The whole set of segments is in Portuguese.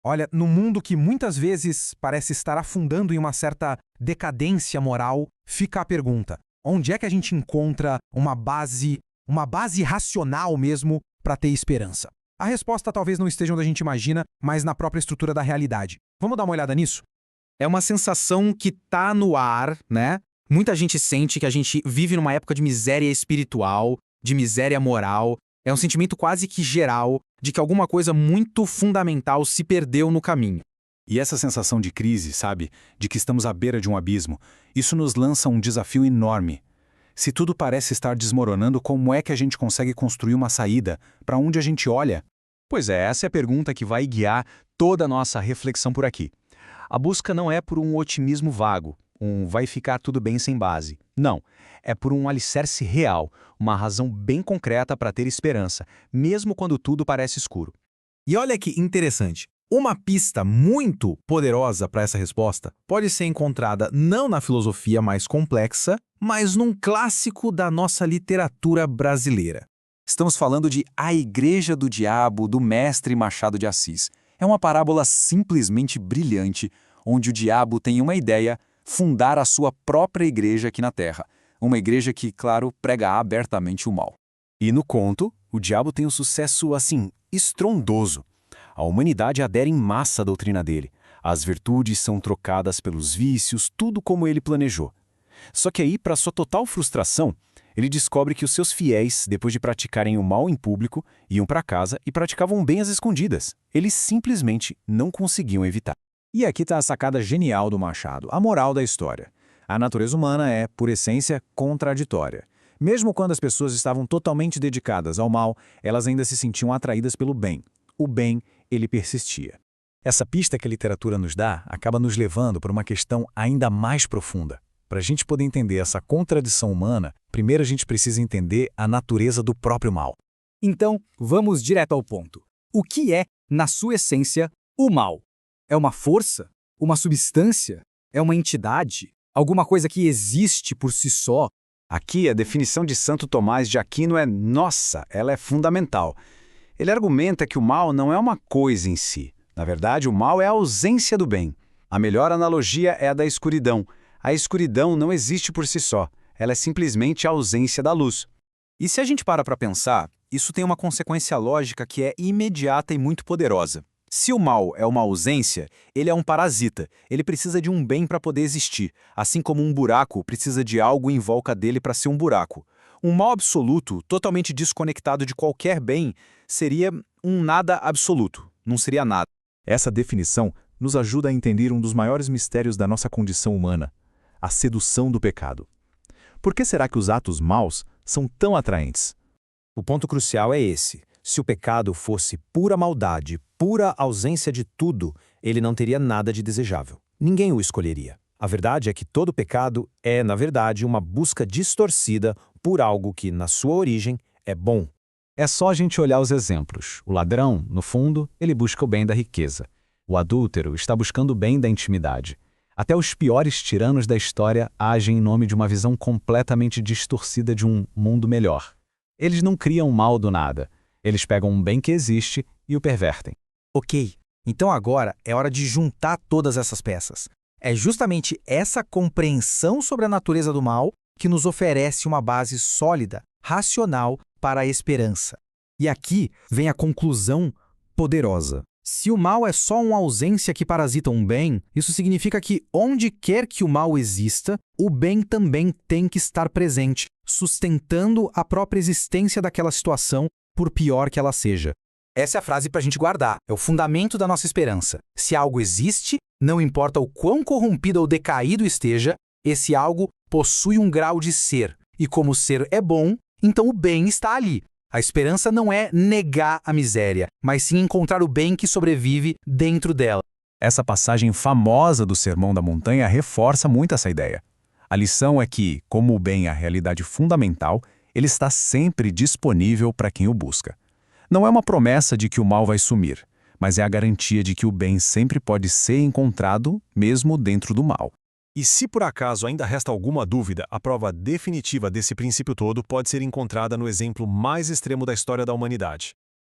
Olha, no mundo que muitas vezes parece estar afundando em uma certa decadência moral, fica a pergunta: onde é que a gente encontra uma base racional mesmo para ter esperança? A resposta talvez não esteja onde a gente imagina, mas na própria estrutura da realidade. Vamos dar uma olhada nisso? É uma sensação que tá no ar, né? Muita gente sente que a gente vive numa época de miséria espiritual, de miséria moral. É um sentimento quase que geral de que alguma coisa muito fundamental se perdeu no caminho. E essa sensação de crise, sabe? De que estamos à beira de um abismo, isso nos lança um desafio enorme. Se tudo parece estar desmoronando, como é que a gente consegue construir uma saída? Para onde a gente olha? Pois é, essa é a pergunta que vai guiar toda a nossa reflexão por aqui. A busca não é por um otimismo vago, vai ficar tudo bem sem base. Não, é por um alicerce real, uma razão bem concreta para ter esperança, mesmo quando tudo parece escuro. E olha que interessante. Uma pista muito poderosa para essa resposta pode ser encontrada não na filosofia mais complexa, mas num clássico da nossa literatura brasileira. Estamos falando de A Igreja do Diabo, do mestre Machado de Assis. É uma parábola simplesmente brilhante, onde o diabo tem uma ideia: fundar a sua própria igreja aqui na Terra. Uma igreja que, claro, prega abertamente o mal. E no conto, o diabo tem um sucesso, assim, estrondoso. A humanidade adere em massa à doutrina dele. As virtudes são trocadas pelos vícios, tudo como ele planejou. Só que aí, para sua total frustração, ele descobre que os seus fiéis, depois de praticarem o mal em público, iam para casa e praticavam bem às escondidas. Eles simplesmente não conseguiam evitar. E aqui está a sacada genial do Machado, a moral da história. A natureza humana é, por essência, contraditória. Mesmo quando as pessoas estavam totalmente dedicadas ao mal, elas ainda se sentiam atraídas pelo bem. O bem, ele persistia. Essa pista que a literatura nos dá acaba nos levando para uma questão ainda mais profunda. Para a gente poder entender essa contradição humana, primeiro a gente precisa entender a natureza do próprio mal. Então, vamos direto ao ponto. O que é, na sua essência, o mal? É uma força? Uma substância? É uma entidade? Alguma coisa que existe por si só? Aqui a definição de Santo Tomás de Aquino é nossa, ela é fundamental. Ele argumenta que o mal não é uma coisa em si. Na verdade, o mal é a ausência do bem. A melhor analogia é a da escuridão. A escuridão não existe por si só. Ela é simplesmente a ausência da luz. E se a gente para pensar, isso tem uma consequência lógica que é imediata e muito poderosa. Se o mal é uma ausência, ele é um parasita. Ele precisa de um bem para poder existir, assim como um buraco precisa de algo em volta dele para ser um buraco. Um mal absoluto, totalmente desconectado de qualquer bem, seria um nada absoluto. Não seria nada. Essa definição nos ajuda a entender um dos maiores mistérios da nossa condição humana: a sedução do pecado. Por que será que os atos maus são tão atraentes? O ponto crucial é esse. Se o pecado fosse pura maldade, pura ausência de tudo, ele não teria nada de desejável. Ninguém o escolheria. A verdade é que todo pecado é, na verdade, uma busca distorcida por algo que, na sua origem, é bom. É só a gente olhar os exemplos. O ladrão, no fundo, ele busca o bem da riqueza. O adúltero está buscando o bem da intimidade. Até os piores tiranos da história agem em nome de uma visão completamente distorcida de um mundo melhor. Eles não criam o mal do nada. Eles pegam um bem que existe e o pervertem. Ok, então agora é hora de juntar todas essas peças. É justamente essa compreensão sobre a natureza do mal que nos oferece uma base sólida, racional para a esperança. E aqui vem a conclusão poderosa. Se o mal é só uma ausência que parasita um bem, isso significa que onde quer que o mal exista, o bem também tem que estar presente, sustentando a própria existência daquela situação, por pior que ela seja. Essa é a frase para a gente guardar, é o fundamento da nossa esperança. Se algo existe, não importa o quão corrompido ou decaído esteja, esse algo possui um grau de ser. E como o ser é bom, então o bem está ali. A esperança não é negar a miséria, mas sim encontrar o bem que sobrevive dentro dela. Essa passagem famosa do Sermão da Montanha reforça muito essa ideia. A lição é que, como o bem é a realidade fundamental, ele está sempre disponível para quem o busca. Não é uma promessa de que o mal vai sumir, mas é a garantia de que o bem sempre pode ser encontrado, mesmo dentro do mal. E se por acaso ainda resta alguma dúvida, a prova definitiva desse princípio todo pode ser encontrada no exemplo mais extremo da história da humanidade.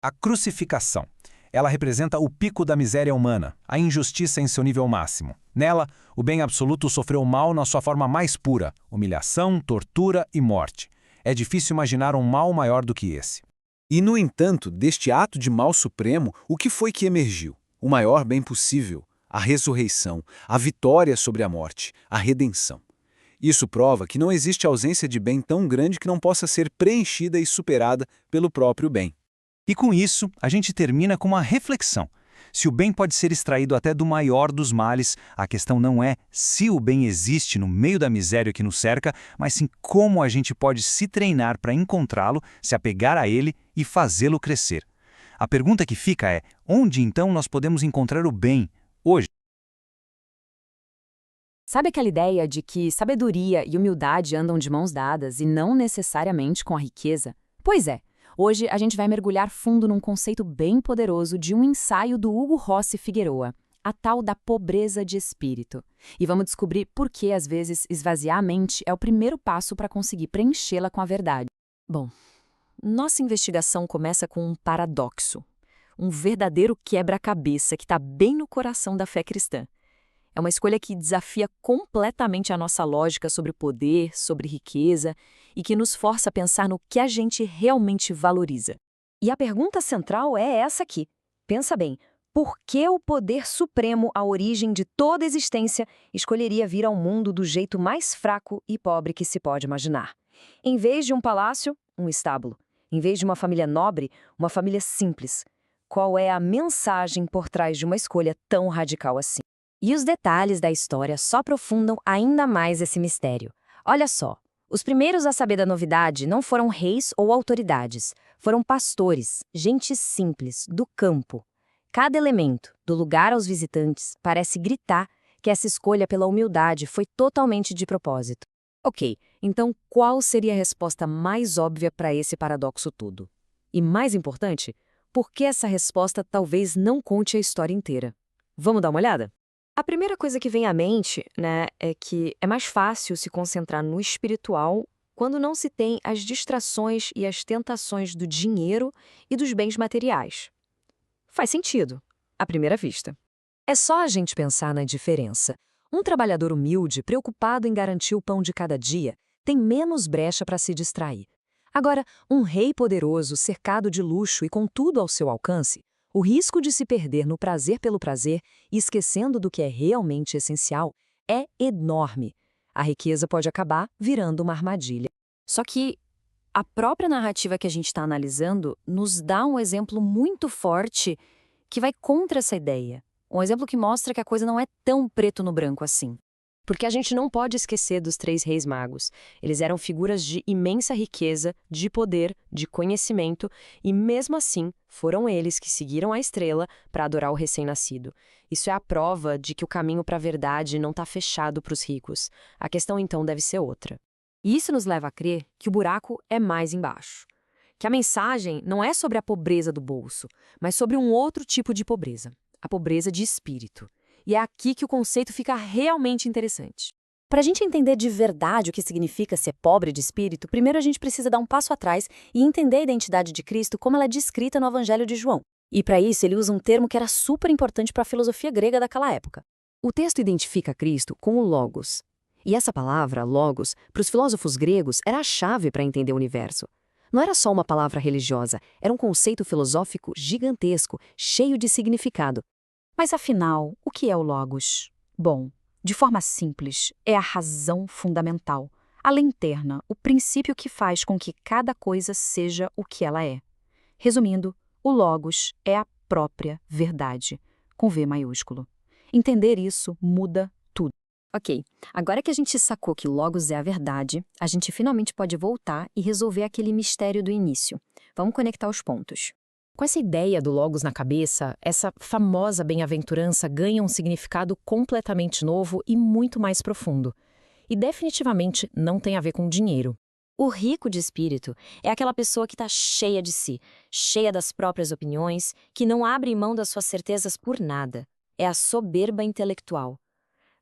A crucificação. Ela representa o pico da miséria humana, a injustiça em seu nível máximo. Nela, o bem absoluto sofreu mal na sua forma mais pura, humilhação, tortura e morte. É difícil imaginar um mal maior do que esse. E, no entanto, deste ato de mal supremo, o que foi que emergiu? O maior bem possível, a ressurreição, a vitória sobre a morte, a redenção. Isso prova que não existe ausência de bem tão grande que não possa ser preenchida e superada pelo próprio bem. E com isso, a gente termina com uma reflexão. Se o bem pode ser extraído até do maior dos males, a questão não é se o bem existe no meio da miséria que nos cerca, mas sim como a gente pode se treinar para encontrá-lo, se apegar a ele e fazê-lo crescer. A pergunta que fica é: onde então nós podemos encontrar o bem hoje? Sabe aquela ideia de que sabedoria e humildade andam de mãos dadas e não necessariamente com a riqueza? Pois é, hoje a gente vai mergulhar fundo num conceito bem poderoso de um ensaio do Hugo Rossi Figueroa, a tal da pobreza de espírito. E vamos descobrir por que, às vezes, esvaziar a mente é o primeiro passo para conseguir preenchê-la com a verdade. Bom, nossa investigação começa com um paradoxo, um verdadeiro quebra-cabeça que está bem no coração da fé cristã. É uma escolha que desafia completamente a nossa lógica sobre poder, sobre riqueza, e que nos força a pensar no que a gente realmente valoriza. E a pergunta central é essa aqui. Pensa bem, por que o poder supremo, a origem de toda existência, escolheria vir ao mundo do jeito mais fraco e pobre que se pode imaginar? Em vez de um palácio, um estábulo. Em vez de uma família nobre, uma família simples. Qual é a mensagem por trás de uma escolha tão radical assim? E os detalhes da história só aprofundam ainda mais esse mistério. Olha só, os primeiros a saber da novidade não foram reis ou autoridades, foram pastores, gente simples, do campo. Cada elemento, do lugar aos visitantes, parece gritar que essa escolha pela humildade foi totalmente de propósito. Ok, então qual seria a resposta mais óbvia para esse paradoxo todo? E mais importante, por que essa resposta talvez não conte a história inteira? Vamos dar uma olhada? A primeira coisa que vem à mente, é que é mais fácil se concentrar no espiritual quando não se tem as distrações e as tentações do dinheiro e dos bens materiais. Faz sentido, à primeira vista. É só a gente pensar na diferença. Um trabalhador humilde, preocupado em garantir o pão de cada dia, tem menos brecha para se distrair. Agora, um rei poderoso, cercado de luxo e com tudo ao seu alcance, o risco de se perder no prazer pelo prazer e esquecendo do que é realmente essencial é enorme. A riqueza pode acabar virando uma armadilha. Só que a própria narrativa que a gente está analisando nos dá um exemplo muito forte que vai contra essa ideia. Um exemplo que mostra que a coisa não é tão preto no branco assim. Porque a gente não pode esquecer dos 3 reis magos. Eles eram figuras de imensa riqueza, de poder, de conhecimento, e mesmo assim foram eles que seguiram a estrela para adorar o recém-nascido. Isso é a prova de que o caminho para a verdade não está fechado para os ricos. A questão então deve ser outra. E isso nos leva a crer que o buraco é mais embaixo. Que a mensagem não é sobre a pobreza do bolso, mas sobre um outro tipo de pobreza, a pobreza de espírito. E é aqui que o conceito fica realmente interessante. Para a gente entender de verdade o que significa ser pobre de espírito, primeiro a gente precisa dar um passo atrás e entender a identidade de Cristo como ela é descrita no Evangelho de João. E para isso ele usa um termo que era super importante para a filosofia grega daquela época. O texto identifica Cristo com o Logos. E essa palavra, Logos, para os filósofos gregos era a chave para entender o universo. Não era só uma palavra religiosa, era um conceito filosófico gigantesco, cheio de significado. Mas afinal, o que é o Logos? Bom, de forma simples, é a razão fundamental, a lanterna, o princípio que faz com que cada coisa seja o que ela é. Resumindo, o Logos é a própria verdade, com V maiúsculo. Entender isso muda tudo. Ok, agora que a gente sacou que Logos é a verdade, a gente finalmente pode voltar e resolver aquele mistério do início. Vamos conectar os pontos. Com essa ideia do Logos na cabeça, essa famosa bem-aventurança ganha um significado completamente novo e muito mais profundo. E definitivamente não tem a ver com dinheiro. O rico de espírito é aquela pessoa que está cheia de si, cheia das próprias opiniões, que não abre mão das suas certezas por nada. É a soberba intelectual.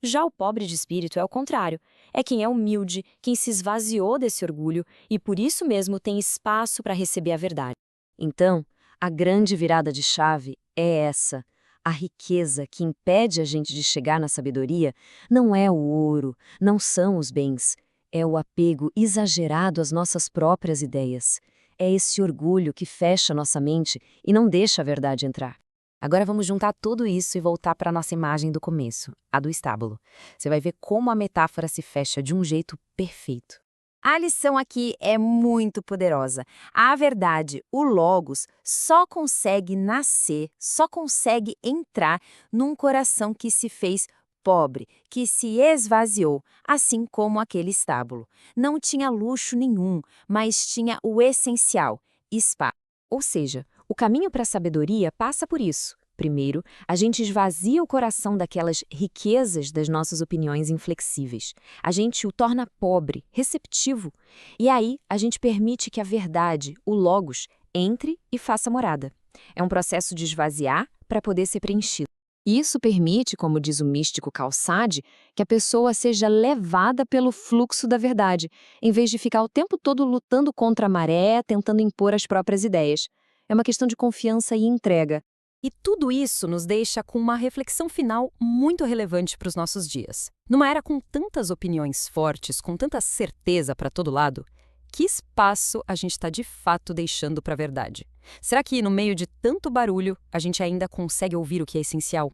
Já o pobre de espírito é o contrário. É quem é humilde, quem se esvaziou desse orgulho e por isso mesmo tem espaço para receber a verdade. Então, a grande virada de chave é essa. A riqueza que impede a gente de chegar na sabedoria não é o ouro, não são os bens. É o apego exagerado às nossas próprias ideias. É esse orgulho que fecha nossa mente e não deixa a verdade entrar. Agora vamos juntar tudo isso e voltar para a nossa imagem do começo, a do estábulo. Você vai ver como a metáfora se fecha de um jeito perfeito. A lição aqui é muito poderosa. A verdade, o Logos, só consegue nascer, só consegue entrar num coração que se fez pobre, que se esvaziou, assim como aquele estábulo. Não tinha luxo nenhum, mas tinha o essencial, espaço. Ou seja, o caminho para a sabedoria passa por isso. Primeiro, a gente esvazia o coração daquelas riquezas das nossas opiniões inflexíveis. A gente o torna pobre, receptivo. E aí, a gente permite que a verdade, o Logos, entre e faça morada. É um processo de esvaziar para poder ser preenchido. Isso permite, como diz o místico Carl Sade, que a pessoa seja levada pelo fluxo da verdade, em vez de ficar o tempo todo lutando contra a maré, tentando impor as próprias ideias. É uma questão de confiança e entrega. E tudo isso nos deixa com uma reflexão final muito relevante para os nossos dias. Numa era com tantas opiniões fortes, com tanta certeza para todo lado, que espaço a gente está de fato deixando para a verdade? Será que, no meio de tanto barulho, a gente ainda consegue ouvir o que é essencial?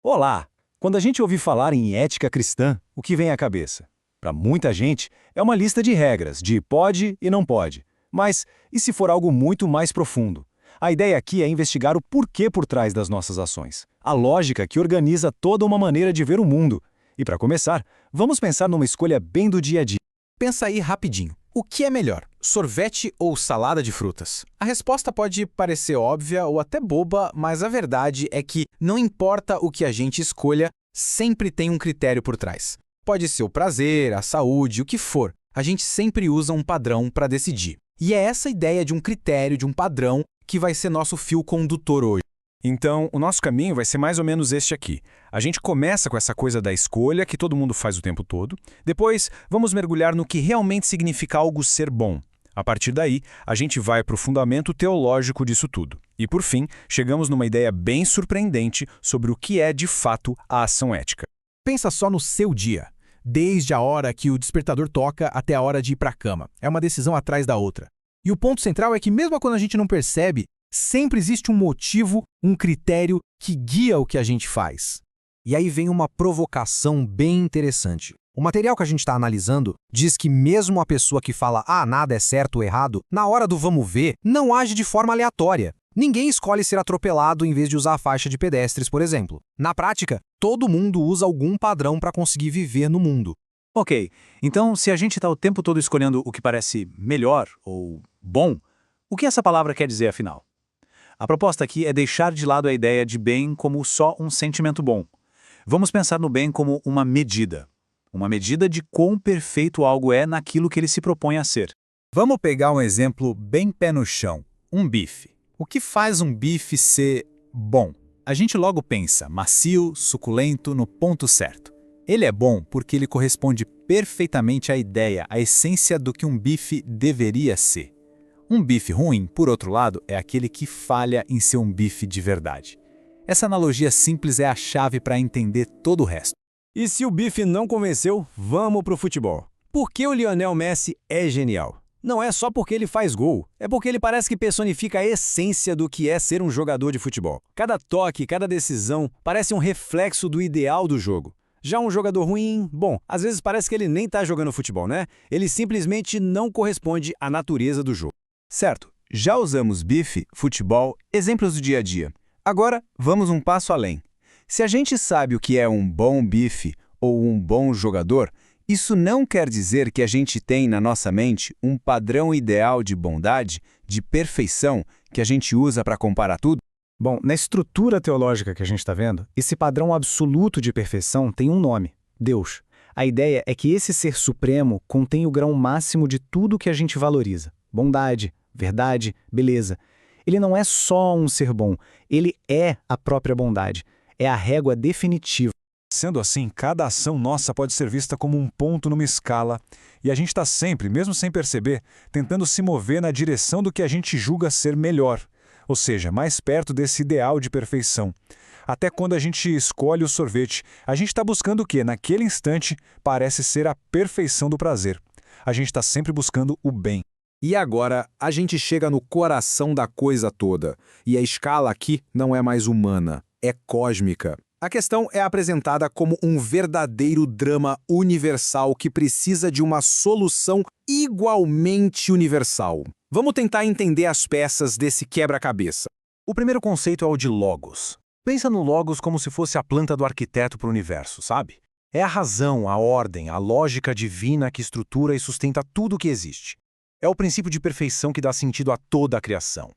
Olá! Quando a gente ouve falar em ética cristã, o que vem à cabeça? Para muita gente, é uma lista de regras, de pode e não pode. Mas e se for algo muito mais profundo? A ideia aqui é investigar o porquê por trás das nossas ações, a lógica que organiza toda uma maneira de ver o mundo. E para começar, vamos pensar numa escolha bem do dia a dia. Pensa aí rapidinho. O que é melhor, sorvete ou salada de frutas? A resposta pode parecer óbvia ou até boba, mas a verdade é que não importa o que a gente escolha, sempre tem um critério por trás. Pode ser o prazer, a saúde, o que for. A gente sempre usa um padrão para decidir. E é essa ideia de um critério, de um padrão, que vai ser nosso fio condutor hoje. Então, o nosso caminho vai ser mais ou menos este aqui. A gente começa com essa coisa da escolha que todo mundo faz o tempo todo. Depois, vamos mergulhar no que realmente significa algo ser bom. A partir daí, a gente vai para o fundamento teológico disso tudo. E, por fim, chegamos numa ideia bem surpreendente sobre o que é, de fato, a ação ética. Pensa só no seu dia. Desde a hora que o despertador toca até a hora de ir para a cama. É uma decisão atrás da outra. E o ponto central é que, mesmo quando a gente não percebe, sempre existe um motivo, um critério que guia o que a gente faz. E aí vem uma provocação bem interessante. O material que a gente está analisando diz que mesmo a pessoa que fala nada é certo ou errado, na hora do vamos ver, não age de forma aleatória. Ninguém escolhe ser atropelado em vez de usar a faixa de pedestres, por exemplo. Na prática, todo mundo usa algum padrão para conseguir viver no mundo. Ok, então se a gente está o tempo todo escolhendo o que parece melhor ou bom, o que essa palavra quer dizer afinal? A proposta aqui é deixar de lado a ideia de bem como só um sentimento bom. Vamos pensar no bem como uma medida de quão perfeito algo é naquilo que ele se propõe a ser. Vamos pegar um exemplo bem pé no chão, um bife. O que faz um bife ser bom? A gente logo pensa, macio, suculento, no ponto certo. Ele é bom porque ele corresponde perfeitamente à ideia, à essência do que um bife deveria ser. Um bife ruim, por outro lado, é aquele que falha em ser um bife de verdade. Essa analogia simples é a chave para entender todo o resto. E se o bife não convenceu, vamos pro futebol. Por que o Lionel Messi é genial? Não é só porque ele faz gol, é porque ele parece que personifica a essência do que é ser um jogador de futebol. Cada toque, cada decisão parece um reflexo do ideal do jogo. Já um jogador ruim, bom, às vezes parece que ele nem tá jogando futebol, né? Ele simplesmente não corresponde à natureza do jogo. Certo, já usamos bife, futebol, exemplos do dia a dia. Agora, vamos um passo além. Se a gente sabe o que é um bom bife ou um bom jogador, isso não quer dizer que a gente tem na nossa mente um padrão ideal de bondade, de perfeição, que a gente usa para comparar tudo? Bom, na estrutura teológica que a gente está vendo, esse padrão absoluto de perfeição tem um nome: Deus. A ideia é que esse ser supremo contém o grão máximo de tudo que a gente valoriza: bondade, verdade, beleza. Ele não é só um ser bom, ele é a própria bondade. É a régua definitiva. Sendo assim, cada ação nossa pode ser vista como um ponto numa escala, e a gente está sempre, mesmo sem perceber, tentando se mover na direção do que a gente julga ser melhor. ou seja, mais perto desse ideal de perfeição. Até quando a gente escolhe o sorvete, a gente está buscando o que, naquele instante, parece ser a perfeição do prazer. A gente está sempre buscando o bem. E agora, a gente chega no coração da coisa toda. E a escala aqui não é mais humana, é cósmica. A questão é apresentada como um verdadeiro drama universal que precisa de uma solução igualmente universal. Vamos tentar entender as peças desse quebra-cabeça. O primeiro conceito é o de logos. Pensa no logos como se fosse a planta do arquiteto para o universo, sabe? É a razão, a ordem, a lógica divina que estrutura e sustenta tudo o que existe. É o princípio de perfeição que dá sentido a toda a criação.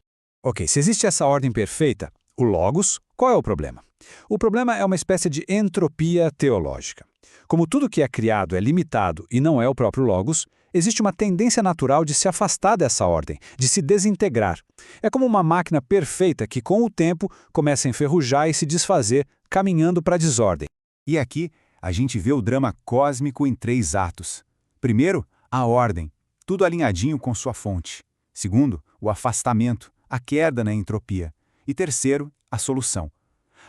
Ok, se existe essa ordem perfeita, o logos, qual é o problema? O problema é uma espécie de entropia teológica. Como tudo que é criado é limitado e não é o próprio logos, existe uma tendência natural de se afastar dessa ordem, de se desintegrar. É como uma máquina perfeita que, com o tempo, começa a enferrujar e se desfazer, caminhando para a desordem. E aqui, a gente vê o drama cósmico em 3 atos. Primeiro, a ordem, tudo alinhadinho com sua fonte. Segundo, o afastamento, a queda na entropia. E terceiro, a solução.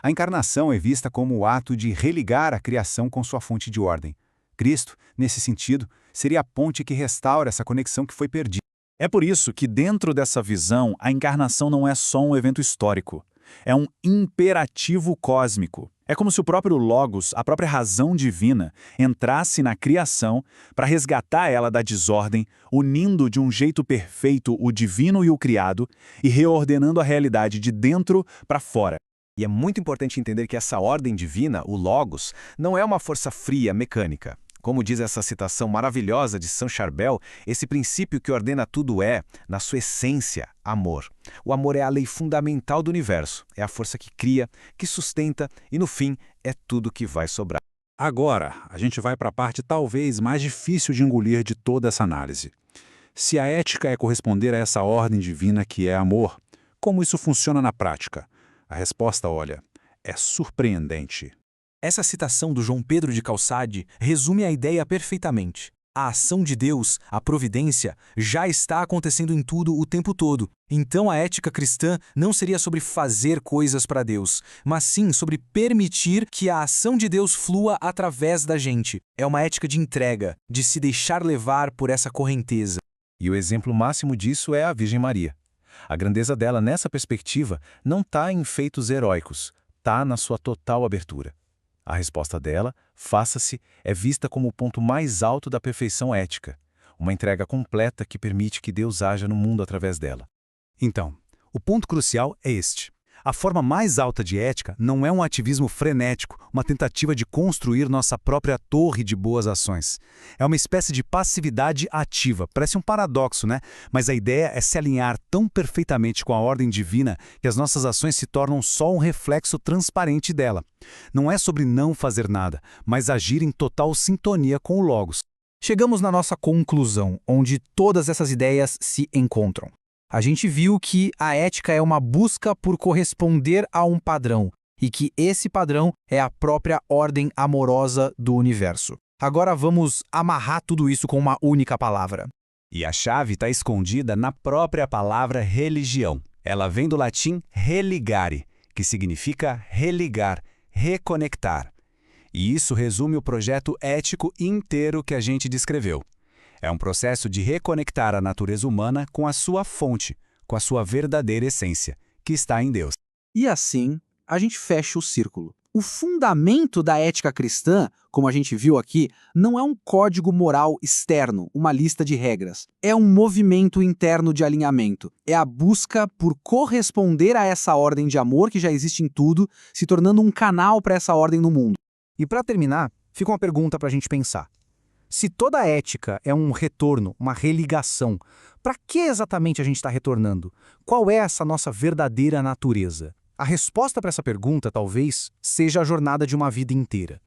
A encarnação é vista como o ato de religar a criação com sua fonte de ordem. Cristo, nesse sentido, seria a ponte que restaura essa conexão que foi perdida. É por isso que, dentro dessa visão, a encarnação não é só um evento histórico. É um imperativo cósmico. É como se o próprio Logos, a própria razão divina, entrasse na criação para resgatar ela da desordem, unindo de um jeito perfeito o divino e o criado e reordenando a realidade de dentro para fora. E é muito importante entender que essa ordem divina, o Logos, não é uma força fria, mecânica. Como diz essa citação maravilhosa de Saint Charbel, esse princípio que ordena tudo é, na sua essência, amor. O amor é a lei fundamental do universo, é a força que cria, que sustenta e, no fim, é tudo que vai sobrar. Agora, a gente vai para a parte talvez mais difícil de engolir de toda essa análise. Se a ética é corresponder a essa ordem divina que é amor, como isso funciona na prática? A resposta, olha, é surpreendente. Essa citação do João Pedro de Calçade resume a ideia perfeitamente. A ação de Deus, a providência, já está acontecendo em tudo o tempo todo. Então a ética cristã não seria sobre fazer coisas para Deus, mas sim sobre permitir que a ação de Deus flua através da gente. É uma ética de entrega, de se deixar levar por essa correnteza. E o exemplo máximo disso é a Virgem Maria. A grandeza dela nessa perspectiva não está em feitos heróicos, está na sua total abertura. A resposta dela, faça-se, é vista como o ponto mais alto da perfeição ética, uma entrega completa que permite que Deus haja no mundo através dela. Então, o ponto crucial é este. A forma mais alta de ética não é um ativismo frenético, uma tentativa de construir nossa própria torre de boas ações. É uma espécie de passividade ativa. Parece um paradoxo, né? Mas a ideia é se alinhar tão perfeitamente com a ordem divina que as nossas ações se tornam só um reflexo transparente dela. Não é sobre não fazer nada, mas agir em total sintonia com o Logos. Chegamos na nossa conclusão, onde todas essas ideias se encontram. A gente viu que a ética é uma busca por corresponder a um padrão e que esse padrão é a própria ordem amorosa do universo. Agora vamos amarrar tudo isso com uma única palavra. E a chave está escondida na própria palavra religião. Ela vem do latim religare, que significa religar, reconectar. E isso resume o projeto ético inteiro que a gente descreveu. É um processo de reconectar a natureza humana com a sua fonte, com a sua verdadeira essência, que está em Deus. E assim, a gente fecha o círculo. O fundamento da ética cristã, como a gente viu aqui, não é um código moral externo, uma lista de regras. É um movimento interno de alinhamento. É a busca por corresponder a essa ordem de amor que já existe em tudo, se tornando um canal para essa ordem no mundo. E para terminar, fica uma pergunta para a gente pensar. Se toda a ética é um retorno, uma religação, para que exatamente a gente está retornando? Qual é essa nossa verdadeira natureza? A resposta para essa pergunta, talvez, seja a jornada de uma vida inteira.